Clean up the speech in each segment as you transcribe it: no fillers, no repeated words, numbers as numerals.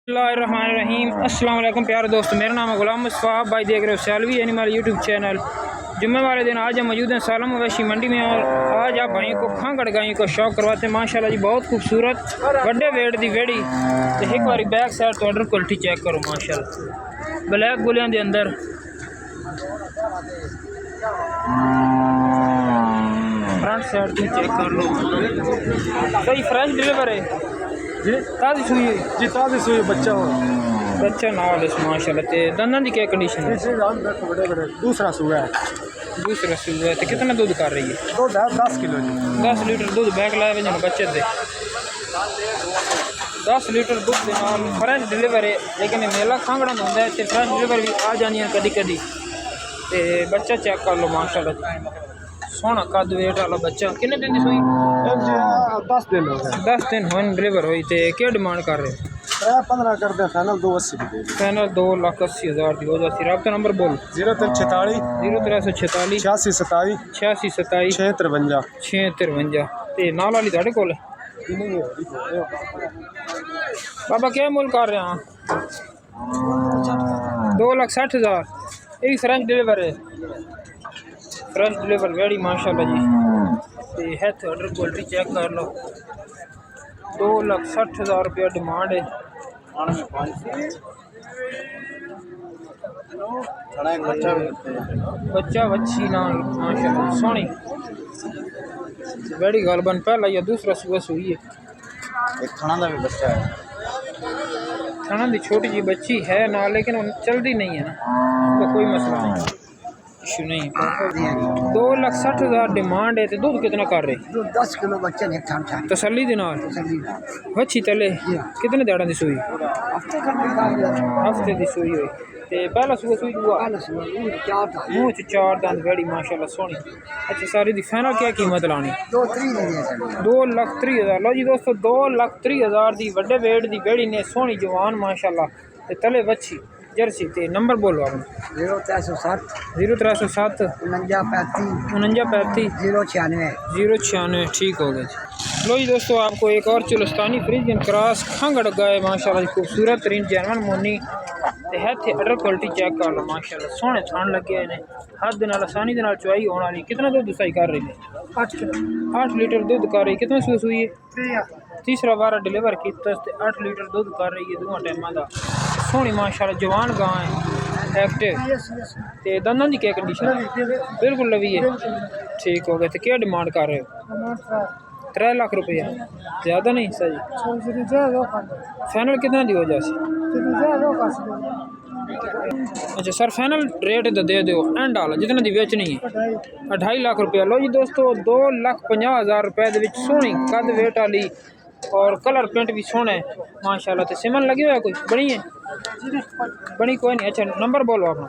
बिस्मिल्लाहिर्रहमानिर्रहीम। अस्सलाम वालेकुम प्यारे दोस्त, मेरा नाम है गुलाम मुस्तफ़ा। आप भाई देख रहे हो सैलवी एनिमल यूट्यूब चैनल। जुम्मे वाले दिन आज हम मौजूद हैं सालम मवेशी मंडी में और आज आप भाइयों को खांगड़ गायों को शौक करवाते हैं। माशाल्लाह जी बहुत खूबसूरत बड़े वेट की वेड़ी। तो एक बार बैक साइड तो ऑर्डर क्वालिटी चेक करो माशाल्लाह। ब्लैक बुलियां के अंदर फ्रंट साइड तुम चेक कर लो, सही फ्रेश डिलीवर है जी। ताज़ी सुई है जी ताज़ी सुई बच्चा हो बच्चा नाल है माशाल्लाह। ते दंदां की क्या कंडीशन है? बड़े दूसरा सुआ है। दूसरा सुआ है। तो कितना दूध कर रही है? दूध है 10 किलो जी। 10 लीटर दूध बैग लाए वजन बच्चे दे 10 लीटर दूध के नाल फ्रेश डिलीवर है। लेकिन ये मेला खांगड़ा में होंगे तो फ्रेश डिलीवर भी आ जानी है कदी कदी। ते बच्चा चेक कर लो माशाल्लाह, सोहना कद वेट वाला बच्चा। कितने दिन की सुई? 10 दिन हो गए। 10 दिन होने डिलीवर हुई। तो क्या डिमांड कर रहे हो? 15 कर दे फाइनल 280 की। फाइनल 2,80,000 की हो जाती। रब्ता नंबर बोल। 0346 0346 86 27 86 27 653। 653। ते नाल वाली ਤੁਹਾਡੇ ਕੋਲ बाबा क्या मुल कर रहे हैं? 2,60,000। ये फ्रेंच डिलीवर है, फ्रेंच डिलीवर वेड़ी माशाल्लाह जी। ते है तो ऑर्डर क्वालिटी चेक कर लो। 2,60,000 रुपया डिमांड है। बच्चा बच्ची नाल माशाल्लाह सोहनी बड़ी गल बन। पहला या दूसरा सुबह सुई है। एक खाना का भी बच्चा है। थाना की छोटी जी बच्ची है ना, लेकिन चलती नहीं है ना, तो कोई मसला नहीं, इशू नहीं। 2,60,000 डिमांड है। तो दूध कितना कर रहे? 10 किलो बच्चे ने खाना तसल्ली दे नाल बच्ची तले कितने दिहाड़ा की सुई? हफ्ते की सुई हुई। ते पहला सुबह सुई हुआ मुँह च 4 दंद वेड़ी माशाल्लाह सोहनी। अच्छा सारी दी फाइनल क्या कीमत लानी? 2,30,000। लो जी दोस्तों 2,30,000 की वड्डे वेट की वेड़ी ने सोहनी जवान माशाल्लाह। ते तले बच्ची जर्सी। ते नंबर बोलो आप। 0307 0307 49 49 096 096। ठीक हो गया जी। लो जी दोस्तों आपको एक और चुलस्तानी फ्रीजियन क्रॉस खांगड़ गाय माशाल्लाह जी खूबसूरत तरीन जैनवन मोनी। ते है थे अडर क्वालिटी चेक कर लो माशाल्लाह सोहने थान लगे ने। हर दिन आसानी के नाल चुआई होने वाली। कितना दूध सही कर रही है? 8 लीटर दूध कर रही। कितना सुई सुई है? तीसरा बार डिलीवर किया। 8 लीटर दूध कर रही है दोनों टाइम का। सोहनी माशाल्लाह जवान गां है एक्टिव। ते दंदां की क्या कंडीशन है? बिल्कुल लवी है। ठीक हो गया। तो क्या डिमांड कर रहे हो? 3 लाख रुपया ज़्यादा नहीं सही। फाइनल कितना दी हो जाए? अच्छा सर फाइनल रेट तो दे दो एंड वाला जितना दी बेचनी है 2.5 लाख रुपया। लो जी दोस्तों 2,50,000 रुपये सोहनी कद वेट वाली और कलर पेंट भी सोहना है माशाल्लाह। तो सिमन लगे हुआ कोई बनी है? बनी कोई नहीं। अच्छा नंबर बोलो अपना।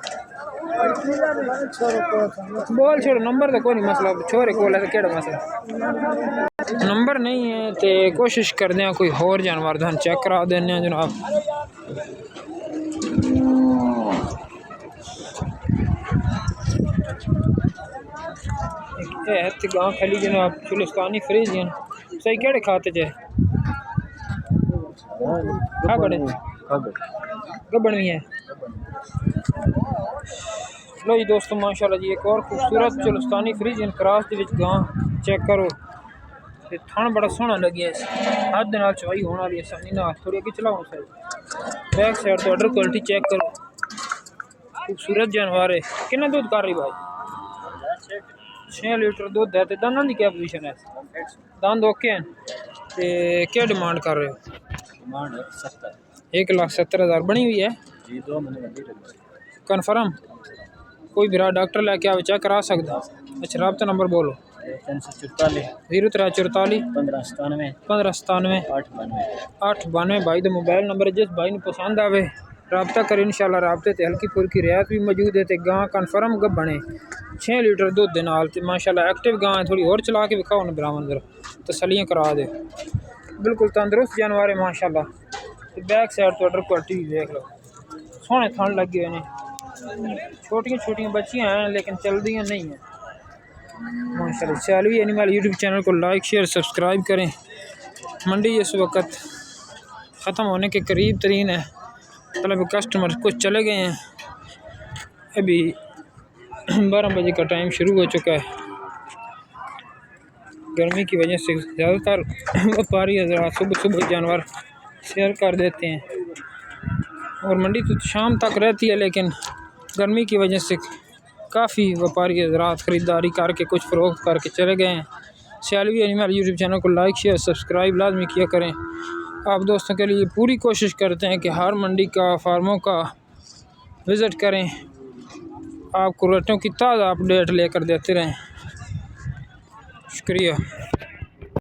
बोल छोड़ो नंबर तो कोई नहीं मसला, छोरे को केड़ा मसला नंबर नहीं है। तो कोशिश करते हैं कोई होर जानवर धन चेक करा देने जनाब। गाँव खाली जनाब चुलस्तानी फ्रीजियन सही केड़े खाते च बड़े गबन भी है। लो जी दोस्तों माशाल्लाह जी एक और खूबसूरत चुलस्तानी फ्रीजियन क्रॉस के गां चेक करो। ते थान बड़ा सोहना लगे। हाथ दे नाल चवाई होने वाली आसानी नाल। थोड़ी अगे चलाओ सही बैक साइड तो ऑर्डर क्वालिटी चेक करो। खूबसूरत जानवर है। कितना दूध कर रही भाई? 6 लीटर दूध है। तो दाना की क्या पोजीशन है? दांत ओके हैं। तो क्या डिमांड कर रहे हो? डिमांड 70। 1,70,000 बनी हुई है जी 2 महीने कन्फर्म। कोई भी डॉक्टर लेके आवे चेक करा सकता। अच्छा रब्ता नंबर बोलो। 0344 0344 1597 1597 892। भाई तो मोबाइल नंबर जिस भाई ने पसंद आवे रब्ता करे इंशाल्लाह। रब्ते ते हल्की फुल्की रियायत भी मौजूद है। तो गां कन्फर्म गब्बन है 6 लीटर दूध के नाल। ते माशाल्लाह एक्टिव गां है। थोड़ी और चला के विखाओ ना ब्राह्मण जरा तसलियाँ करा दे। बिल्कुल तंदुरुस्त जानवर है माशाल्लाह। ते बैक साइड तो ऑर्डर क्वालिटी भी देख लो सोहने थान लगे हुए हैं। छोटियाँ छोटियाँ बच्चियाँ हैं लेकिन चलदियाँ नहीं हैं माशाल्लाह। सैलवी एनिमल यूट्यूब चैनल को लाइक शेयर सब्सक्राइब करें। मंडी इस वक्त ख़त्म होने के करीब तरीन है। मतलब कस्टमर कुछ चले गए हैं, अभी 12 बजे का टाइम शुरू हो चुका है। गर्मी की वजह से ज़्यादातर व्यापारी हज़रात सुबह सुबह जानवर शेयर कर देते हैं और मंडी तो शाम तक रहती है, लेकिन गर्मी की वजह से काफ़ी व्यापारी हज़रात ख़रीदारी करके कुछ फ़रोख्त करके चले गए हैं। सियालवी एनिमल यूट्यूब चैनल को लाइक शेयर सब्सक्राइब लाजमी किया करें। आप दोस्तों के लिए पूरी कोशिश करते हैं कि हर मंडी का फार्मों का विज़िट करें, आपको रेटों की ताज़ा अपडेट लेकर देते रहें। शुक्रिया।